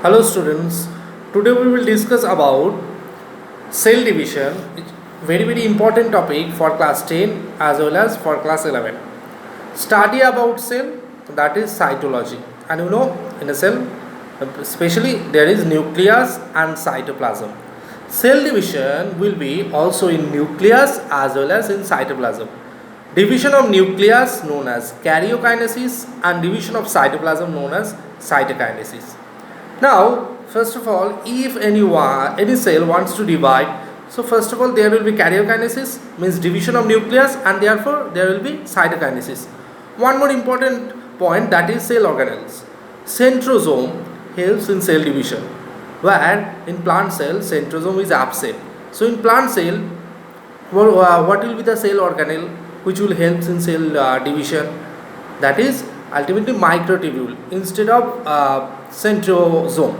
Hello students, today we will discuss about cell division, very important topic for class 10 as well as for class 11. Study about cell, that is cytology, and you know in a cell especially there is nucleus and cytoplasm. Cell division will be also in nucleus as well as in cytoplasm. Division of nucleus known as karyokinesis and division of cytoplasm known as cytokinesis. Now, first of all, if any cell wants to divide, so first of all there will be karyokinesis, means division of nucleus, and therefore there will be cytokinesis. One more important point, that is cell organelles. Centrosome helps in cell division, where in plant cell centrosome is absent. So in plant cell, what will be the cell organelle which will help in cell division? That is ultimately microtubule instead of centrosome,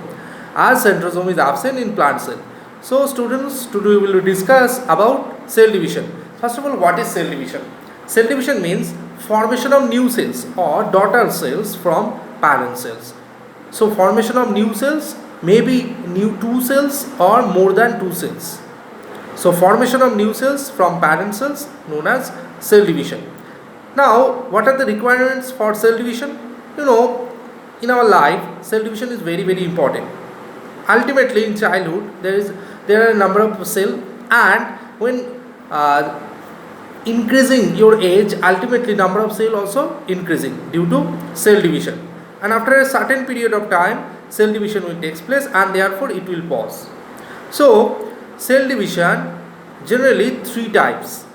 as centrosome is absent in plant cell. So students, today we will discuss about cell division. First of all, what is cell division? Cell division means formation of new cells or daughter cells from parent cells. So formation of new cells may be new two cells or more than two cells. So formation of new cells from parent cells known as cell division. Now, what are the requirements for cell division? You know, in our life, cell division is very important. Ultimately, in childhood, there are a number of cells, and when increasing your age, ultimately number of cells also increasing due to cell division. And after a certain period of time, cell division will take place, and therefore it will pause. So, cell division generally three types: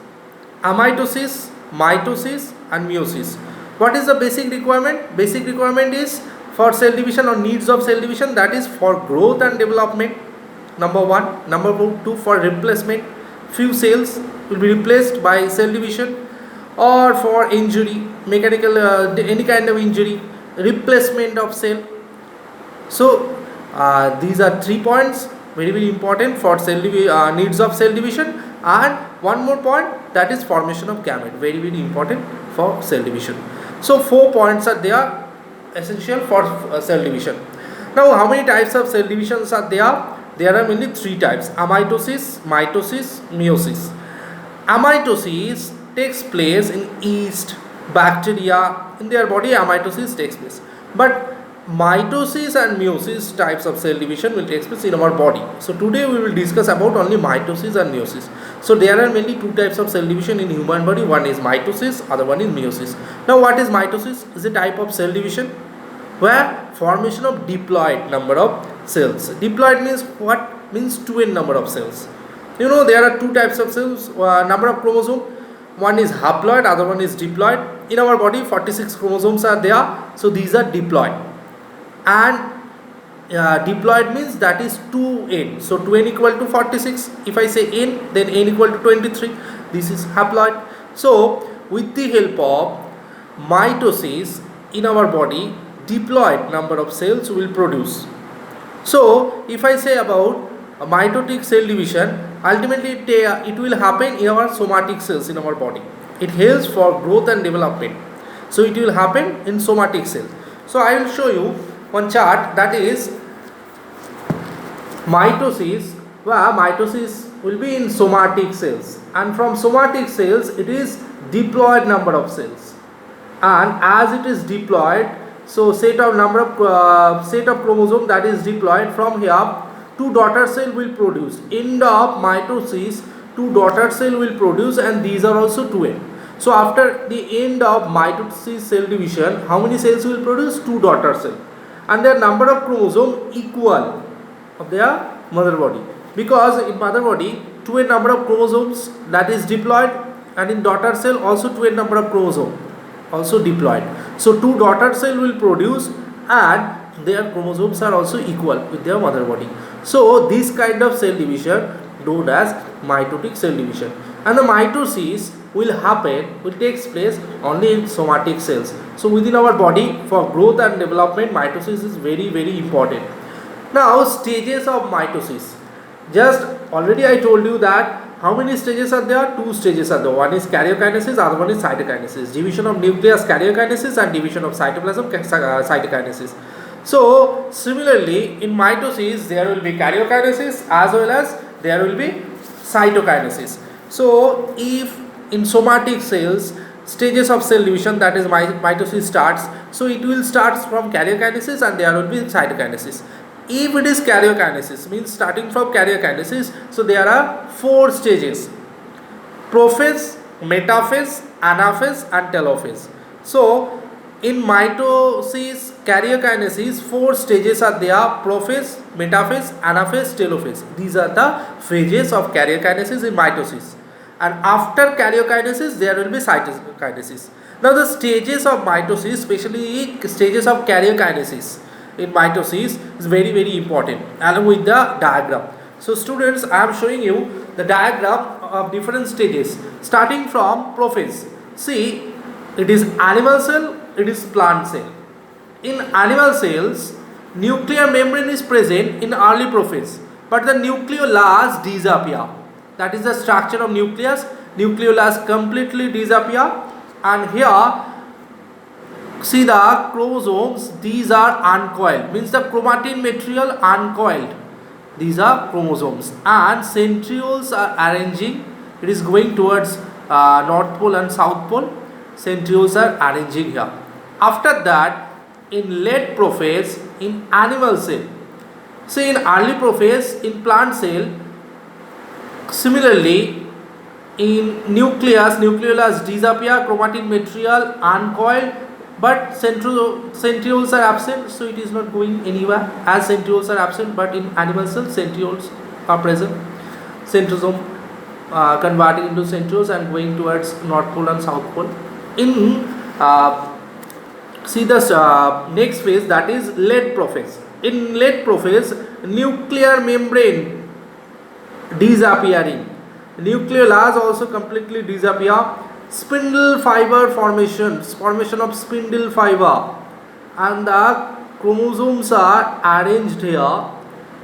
amitosis, mitosis and meiosis. What is the basic requirement? Basic requirement is for cell division or needs of cell division, that is for growth and development, number one. Number two, for replacement, few cells will be replaced by cell division, or for injury, mechanical any kind of injury, replacement of cell. So these are 3 points very important for needs of cell division. And one more point, that is formation of gamete, very important for cell division. So 4 points are there essential for cell division. Now, how many types of cell divisions are there? There are mainly 3 types: amitosis, mitosis, meiosis. Amitosis takes place in yeast, bacteria, in their body amitosis takes place, but mitosis and meiosis types of cell division will take place in our body. So today we will discuss about only mitosis and meiosis. So there are mainly 2 types of cell division in human body. One is mitosis, other one is meiosis. Now, what is mitosis? Is a type of cell division where formation of diploid number of cells. Diploid means what? Means 2n number of cells. You know, there are 2 types of cells, number of chromosome. One is haploid, other one is diploid. In our body 46 chromosomes are there, so these are diploid. And diploid means that is 2n. So 2n equal to 46. If I say n, then n equal to 23. This is haploid. So with the help of mitosis in our body, diploid number of cells will produce. So if I say about a mitotic cell division, ultimately it will happen in our somatic cells in our body. It helps for growth and development. So it will happen in somatic cells. So I will show you one chart, that is mitosis, where mitosis will be in somatic cells, and from somatic cells it is diploid number of cells, and as it is diploid, so set of chromosome that is diploid, from here 2 daughter cell will produce. End of mitosis, 2 daughter cell will produce, and these are also 2n. So after the end of mitosis cell division, how many cells will produce? 2 daughter cell, and their number of chromosome equal of their mother body, because in mother body 2n number of chromosomes, that is diploid, and in daughter cell also 2n number of chromosome, also diploid. So 2 daughter cell will produce, and their chromosomes are also equal with their mother body. So this kind of cell division known as mitotic cell division. And the mitosis will takes place only in somatic cells. So within our body, for growth and development, mitosis is very important. Now, stages of mitosis. Just already I told you that how many stages are there? 2 stages are there. One is karyokinesis, other one is cytokinesis. Division of nucleus, karyokinesis, and division of cytoplasm, cytokinesis. So similarly in mitosis there will be karyokinesis as well as there will be cytokinesis. So if in somatic cells stages of cell division, that is mitosis starts, so it will start from karyokinesis and there will be cytokinesis. If it is karyokinesis, means starting from karyokinesis, so there are 4 stages: prophase, metaphase, anaphase and telophase. So in mitosis karyokinesis 4 stages are there: prophase, metaphase, anaphase, telophase. These are the phases of karyokinesis in mitosis, and after karyokinesis there will be cytokinesis. Now the stages of mitosis, especially stages of karyokinesis in mitosis, is very important, along with the diagram. So students, I am showing you the diagram of different stages starting from prophase. See, it is animal cell, it is plant cell. In animal cells, nuclear membrane is present in early prophase, but the nucleolus disappear. That is the structure of nucleus. Nucleolus completely disappear, and here see the chromosomes, these are uncoiled, means the chromatin material uncoiled. These are chromosomes, and centrioles are arranging. It is going towards north pole and south pole. Centrioles are arranging here. After that, in late prophase in animal cell, say in early prophase in plant cell, similarly in nucleolus disappear, chromatin material uncoiled, but centrioles are absent, so it is not going anywhere as centrioles are absent. But in animal cells centrioles are present. Centrosome converting into centrioles and going towards north pole and south pole. In see the next phase, that is late prophase. In late prophase, nuclear membrane disappearing, nucleolus also completely disappear. Spindle fiber formation of spindle fiber, and the chromosomes are arranged here.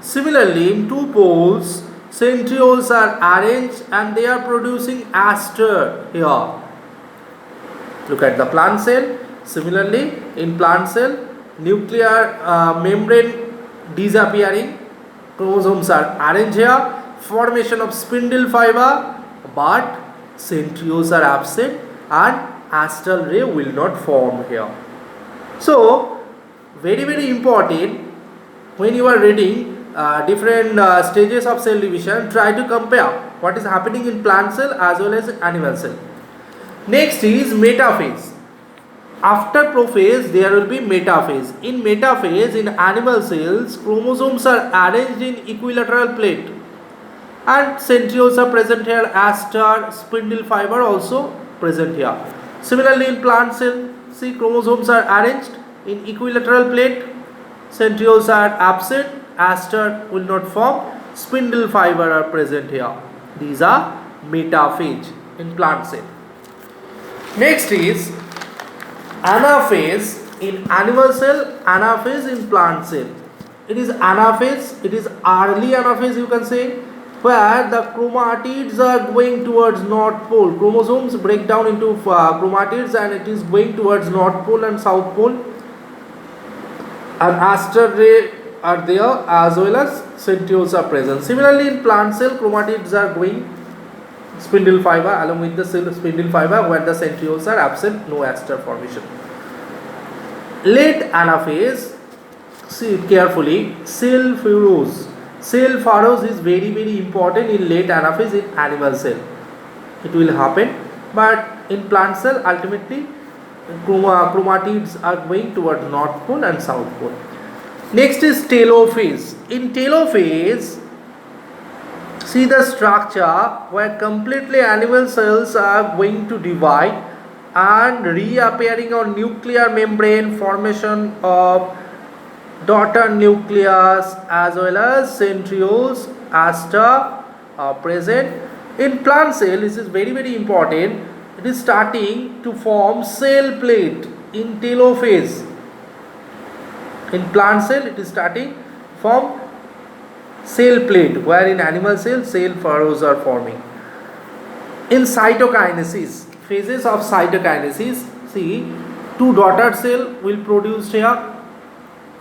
Similarly in 2 poles, centrioles are arranged and they are producing aster here. Look at the plant cell. Similarly in plant cell, nuclear membrane disappearing, chromosomes are arranged here, formation of spindle fiber, but centrioles are absent and astral ray will not form here. So very important, when you are reading different stages of cell division, try to compare what is happening in plant cell as well as animal cell. Next is metaphase. After prophase there will be metaphase. In metaphase in animal cells, chromosomes are arranged in equilateral plate and centrioles are present here, aster, spindle fiber also present here. Similarly in plant cell, see chromosomes are arranged in equilateral plate, centrioles are absent, aster will not form, spindle fiber are present here. These are metaphase in plant cell. Next is anaphase in animal cell, anaphase in plant cell. It is anaphase, it is early anaphase you can say, where the chromatids are going towards north pole. Chromosomes break down into chromatids and it is going towards north pole and south pole, and aster ray are there as well as centrioles are present. Similarly in plant cell, chromatids are going spindle fiber along with the spindle fiber, where the centrioles are absent, no aster formation. Late anaphase, see it carefully, cell furrows. Cell furrows is very important in late anaphase in animal cell. It will happen, but in plant cell ultimately chromatids are going towards north pole and south pole. Next is telophase. In telophase, see the structure where completely animal cells are going to divide and reappearing on nuclear membrane, formation of daughter nucleus as well as centrioles, aster are present. In plant cell, this is very important, it is starting to form cell plate in telophase. In plant cell it is starting from cell plate, where in animal cell, cell furrows are forming. In cytokinesis, phases of cytokinesis, see 2 daughter cell will produce here,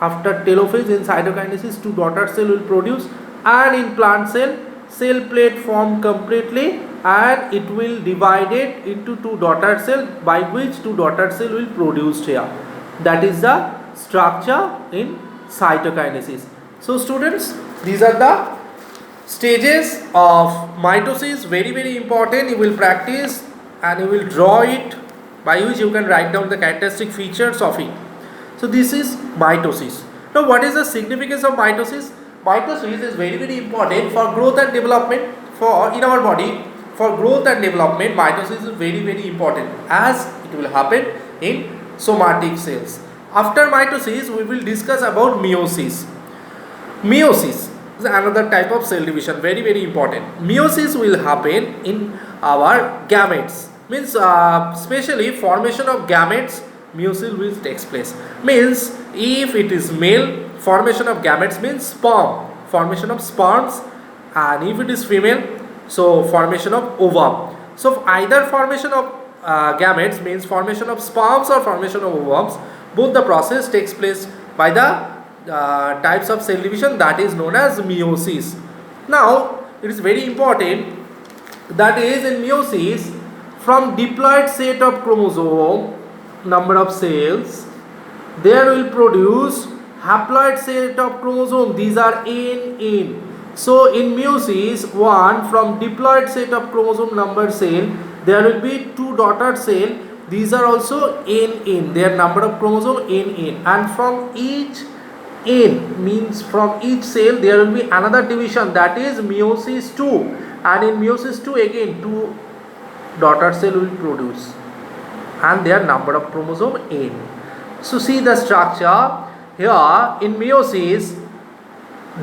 After telophase in cytokinesis, two daughter cell will produce, and in plant cell plate form completely, and it will divide it into two daughter cell, by which two daughter cell will produced here. That is the structure in cytokinesis. So students, these are the stages of mitosis, very important. You will practice and you will draw it, by which you can write down the characteristic features of it. So this is mitosis. Now what is the significance of mitosis? Mitosis is very important for growth and development for in our body. For growth and development, mitosis is very important, as it will happen in somatic cells. After mitosis, we will discuss about meiosis. Meiosis is another type of cell division, very important. Meiosis will happen in our gametes, means especially formation of gametes. Meiosis will takes place, means if it is male, formation of gametes means sperm, formation of sperms, and if it is female, so formation of ovum. So either formation of gametes means formation of sperms or formation of ovums, both the process takes place by the types of cell division, that is known as meiosis. Now it is very important, that is in meiosis, from diploid set of chromosome number of cells, there will produce haploid set of chromosome, these are N. So in meiosis 1, from diploid set of chromosome number cell, there will be two daughter cell, these are also N, their number of chromosome N, and from each N, means from each cell there will be another division, that is meiosis 2, and in meiosis 2 again two daughter cell will produce, and their number of chromosome N. So see the structure here. In meiosis,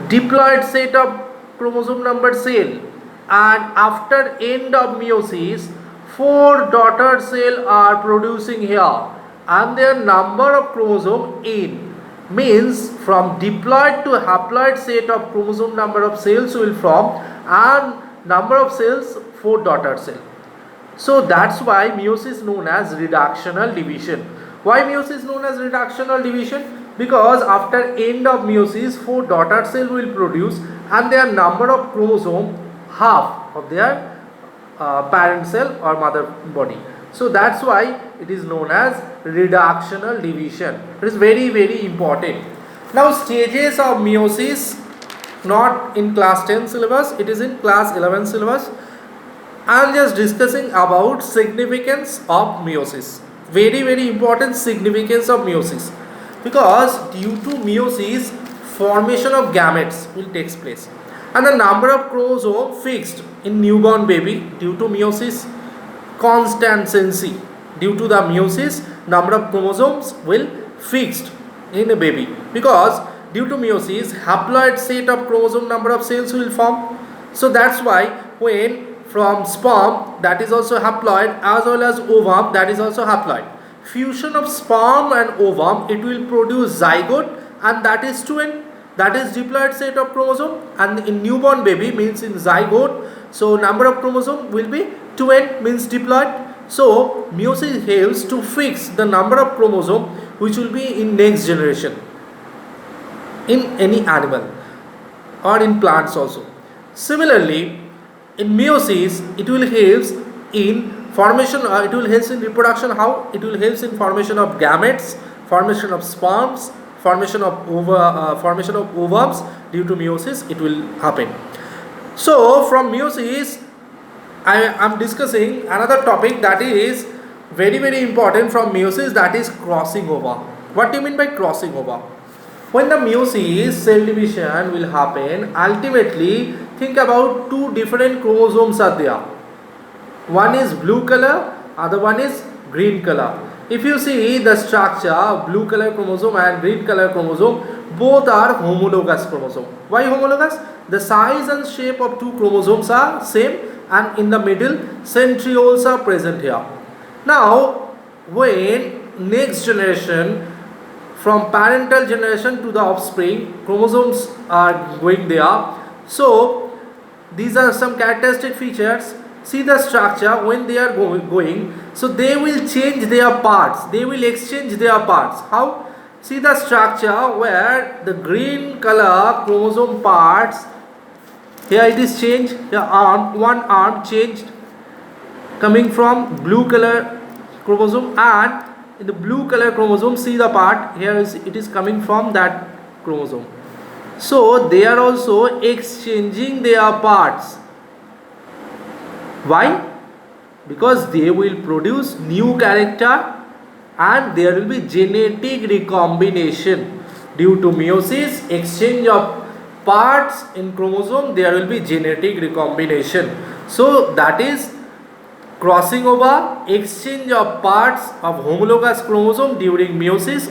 diploid set of chromosome number cell, and after end of meiosis, four daughter cell are producing here, and their number of chromosome N, means from diploid to haploid set of chromosome number of cells will form, and number of cells four daughter cell. So that's why meiosis is known as reductional division. Why meiosis is known as reductional division? Because after end of meiosis, four daughter cell will produce, and their number of chromosome half of their parent cell or mother body. So that's why it is known as reductional division. It is very important. Now stages of meiosis, not in class 10 syllabus, it is in class 11 syllabus. I am just discussing about significance of meiosis. Very important significance of meiosis, because due to meiosis, formation of gametes will take place, and the number of chromosome fixed in newborn baby. Due to meiosis, constancy, due to the meiosis, number of chromosomes will fixed in a baby, because due to meiosis, haploid set of chromosome number of cells will form. So that's why when from sperm, that is also haploid, as well as ovum, that is also haploid, fusion of sperm and ovum, it will produce zygote, and that is twin, that is diploid set of chromosome. And in newborn baby, means in zygote, so number of chromosome will be twin, means diploid. So meiosis helps to fix the number of chromosome which will be in next generation in any animal or in plants also. Similarly, in meiosis, it will help in formation, it will help in reproduction. How? It will help in formation of gametes, formation of sperms, formation of ovums. Due to meiosis, it will happen. So from meiosis, I am discussing another topic that is very important from meiosis, that is crossing over. What do you mean by crossing over? When the meiosis, cell division will happen, ultimately think about two different chromosomes are there. One is blue color, other one is green color. If you see the structure, blue color chromosome and green color chromosome, both are homologous chromosome. Why homologous? The size and shape of two chromosomes are same, and in the middle centrioles are present here. Now when next generation, from parental generation to the offspring, chromosomes are going there. So these are some characteristic features. See the structure when they are going, so they will change their parts, they will exchange their parts. How? See the structure where the green color chromosome parts, here it is changed, the arm, one arm changed coming from blue color chromosome, and in the blue color chromosome, see the part here is, it is coming from that chromosome. So they are also exchanging their parts. Why? Because they will produce new character and there will be genetic recombination. Due to meiosis, exchange of parts in chromosome, there will be genetic recombination. So that is crossing over, exchange of parts of homologous chromosome during meiosis.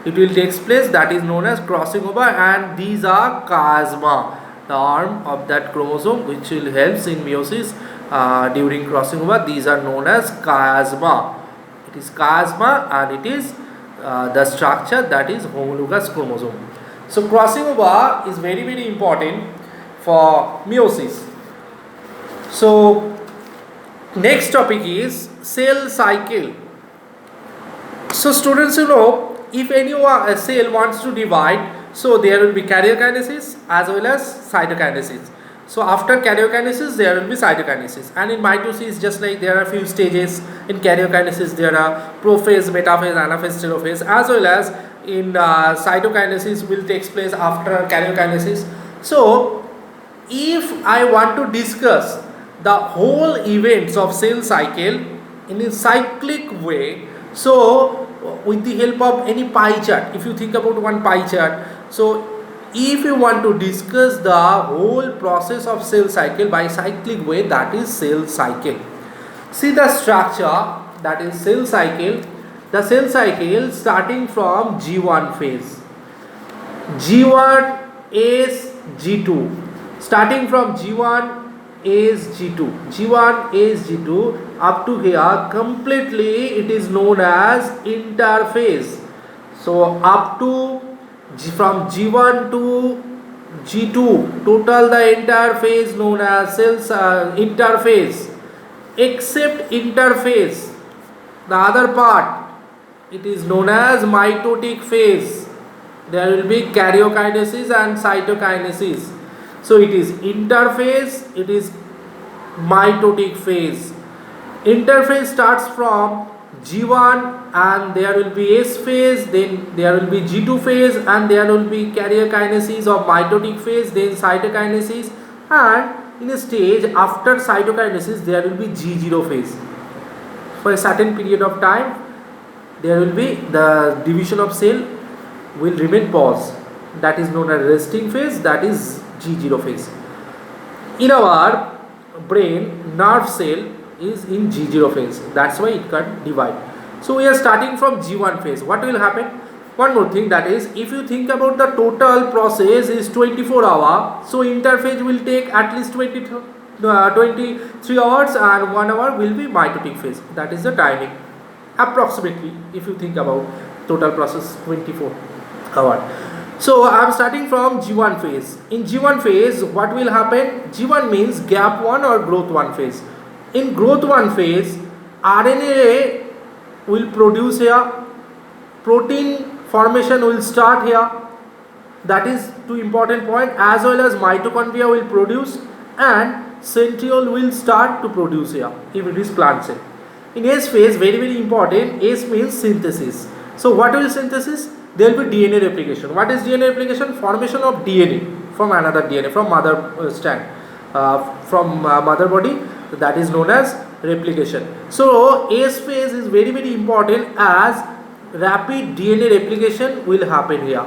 It will take place, that is known as crossing over, and these are chiasma, the arm of that chromosome which will helps in meiosis during crossing over. These are known as chiasma. It is chiasma and it is the structure that is homologous chromosome. So crossing over is very very important for meiosis. So next topic is cell cycle. So students, you know, if any a cell wants to divide, so there will be karyokinesis as well as cytokinesis. So after karyokinesis there will be cytokinesis, and in mitosis just like there are few stages. In karyokinesis there are prophase, metaphase, anaphase, telophase, as well as in cytokinesis will take place after karyokinesis. So if I want to discuss the whole events of cell cycle in a cyclic way, so with the help of any pie chart, if you think about one pie chart, so if you want to discuss the whole process of cell cycle by cyclic way, that is cell cycle. See the structure, that is cell cycle. The cell cycle starting from G1 phase, G1 is G2, starting from G1 is G2, G1 is G2 up to here completely, it is known as interphase. So up to from G1 to G2 total the entire phase known as cells interphase, except interphase, the other part, it is known as mitotic phase. There will be karyokinesis and cytokinesis. So it is interphase, it is mitotic phase. Interphase starts from G1 and there will be S phase, then there will be G2 phase, and there will be karyokinesis of mitotic phase, then cytokinesis, and in a stage after cytokinesis there will be G0 phase. For a certain period of time there will be the division of cell will remain pause, that is known as resting phase, that is G0 phase. In our brain, nerve cell is in G0 phase, that's why it can divide. So we are starting from G1 phase. What will happen? One more thing, that is if you think about the total process is 24 hours, so interphase will take at least 23 hours and 1 hour will be mitotic phase. That is the timing approximately if you think about total process 24 hours. So I am starting from G1 phase. In G1 phase what will happen? G1 means gap 1 or growth 1 phase. In growth 1 phase, RNA will produce here, protein formation will start here, that is two important point, as well as mitochondria will produce and centriole will start to produce here if it is plant cell. In S phase, very very important, S means synthesis. So what will synthesis? There will be DNA replication. What is DNA replication? Formation of DNA from another DNA, from mother strand, from mother body, that is known as replication. So S phase is very very important as rapid DNA replication will happen here.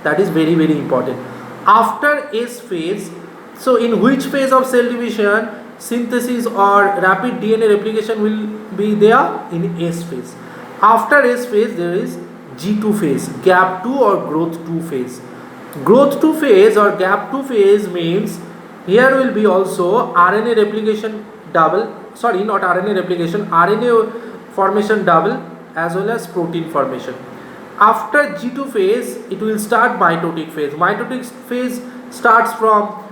That is very very important. After S phase, so in which phase of cell division synthesis or rapid DNA replication will be there? In S phase. After S phase there is G2 phase, gap 2 or growth 2 phase. Growth 2 phase or gap 2 phase means here will be also RNA replication double, sorry not RNA replication, RNA formation double as well as protein formation. After G2 phase it will start mitotic phase. Mitotic phase starts from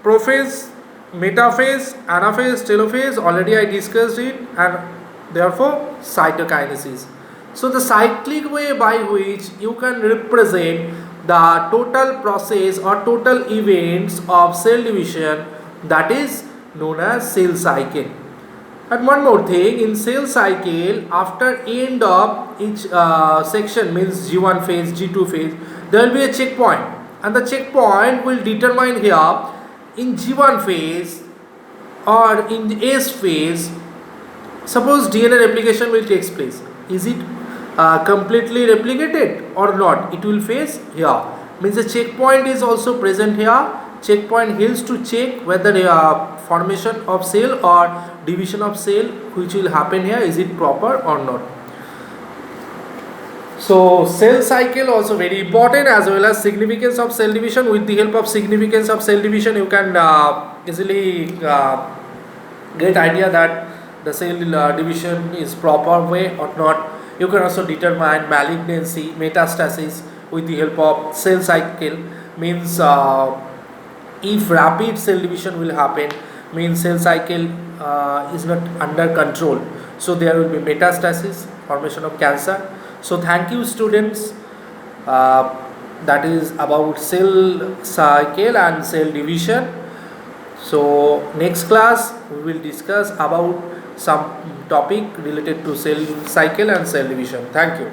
prophase, metaphase, anaphase, telophase, already I discussed it, and therefore cytokinesis. So the cyclic way by which you can represent the total process or total events of cell division, that is known as cell cycle. And one more thing, in cell cycle, after end of each section, means G1 phase, G2 phase, there will be a checkpoint, and the checkpoint will determine here in G1 phase or in the S phase. Suppose DNA replication will take place. Is it completely replicated or not? It will face here. Means the checkpoint is also present here. Checkpoint helps to check whether formation of cell or division of cell which will happen here, is it proper or not. So cell cycle also very important, as well as significance of cell division. With the help of significance of cell division, you can easily get idea that the cell division is proper way or not. You can also determine malignancy, metastasis with the help of cell cycle. Means if rapid cell division will happen, means cell cycle is not under control, so there will be metastasis, formation of cancer. So thank you students, that is about cell cycle and cell division. So next class we will discuss about some topic related to cell cycle and cell division. Thank you.